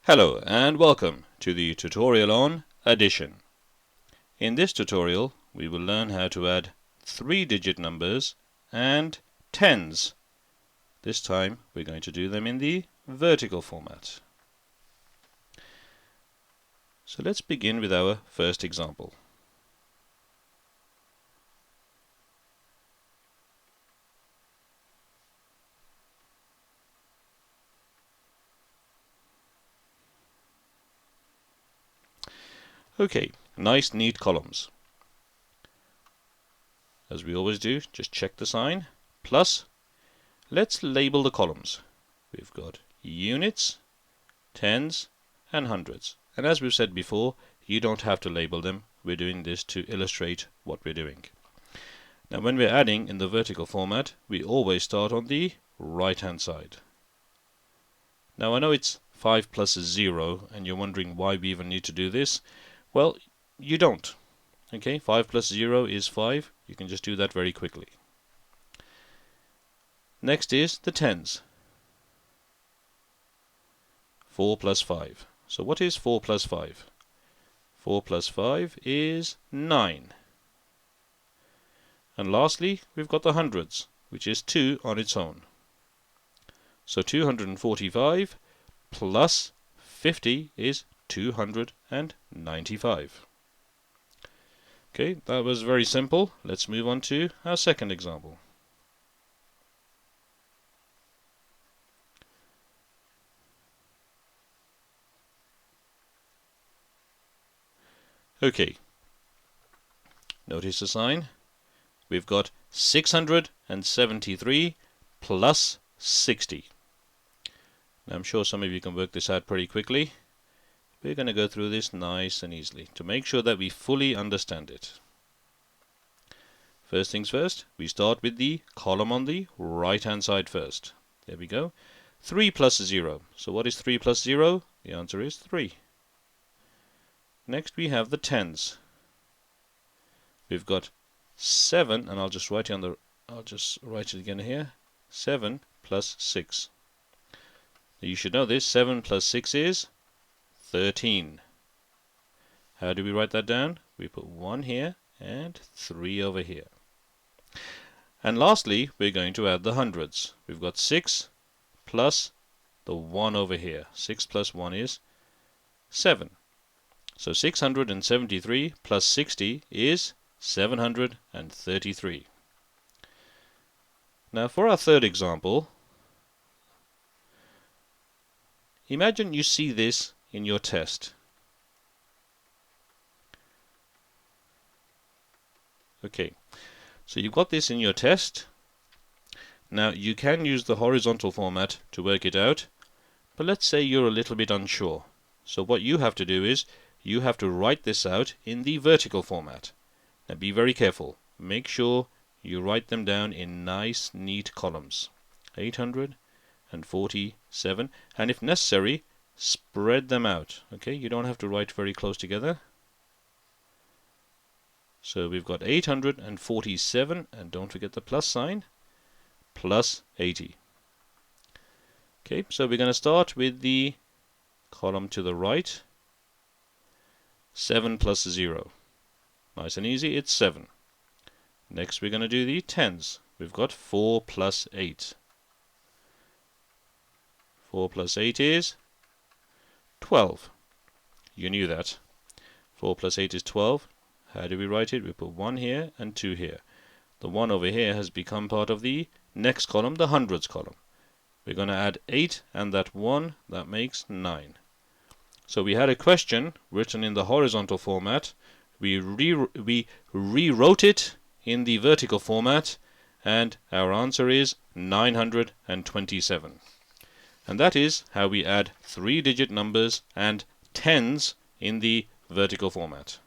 Hello and welcome to the tutorial on addition. In this tutorial we will learn how to add 3-digit numbers and tens. This time we're going to do them in the vertical format. So let's begin with our first example. Okay, nice neat columns. As we always do, just check the sign. Plus, let's label the columns. We've got units, tens, and hundreds. And as we've said before, you don't have to label them. We're doing this to illustrate what we're doing. Now when we're adding in the vertical format, we always start on the right-hand side. Now I know it's 5 plus 0, and you're wondering why we even need to do this. Well, you don't. Okay, 5 plus 0 is 5. You can just do that very quickly. Next is the tens. 4 plus 5. So what is 4 plus 5? 4 plus 5 is 9. And lastly, we've got the hundreds, which is 2 on its own. So 245 plus 50 is 295. Okay, that was very simple. Let's move on to our second example. Okay, notice the sign. We've got 673 plus 60. Now I'm sure some of you can work this out pretty quickly. We're going to go through this nice and easily to make sure that we fully understand it. First things first, we start with the column on the right-hand side first. There we go. 3 plus 0. So what is 3 plus 0? The answer is 3. Next we have the tens. We've got 7, and I'll just write it again here. 7 plus 6. You should know this. 7 plus 6 is 13. How do we write that down? We put 1 here and 3 over here. And lastly, we're going to add the hundreds. We've got 6 plus the 1 over here. 6 plus 1 is 7. So 673 plus 60 is 733. Now for our third example, imagine you see this in your test. Okay, so you've got this in your test. Now you can use the horizontal format to work it out, but let's say you're a little bit unsure. So what you have to do is you have to write this out in the vertical format. Now be very careful. Make sure you write them down in nice, neat columns. 847, and if necessary, spread them out. Okay, you don't have to write very close together. So we've got 847, and don't forget the plus sign, plus 80. Okay, so we're going to start with the column to the right. 7 plus 0. Nice and easy, it's 7. Next we're going to do the tens. We've got 4 plus 8. 4 plus 8 is 12. You knew that. 4 plus 8 is 12. How do we write it? We put 1 here and 2 here. The 1 over here has become part of the next column, the hundreds column. We're going to add 8 and that 1, that makes 9. So we had a question written in the horizontal format. We rewrote it in the vertical format, and our answer is 927. And that is how we add 3-digit numbers and tens in the vertical format.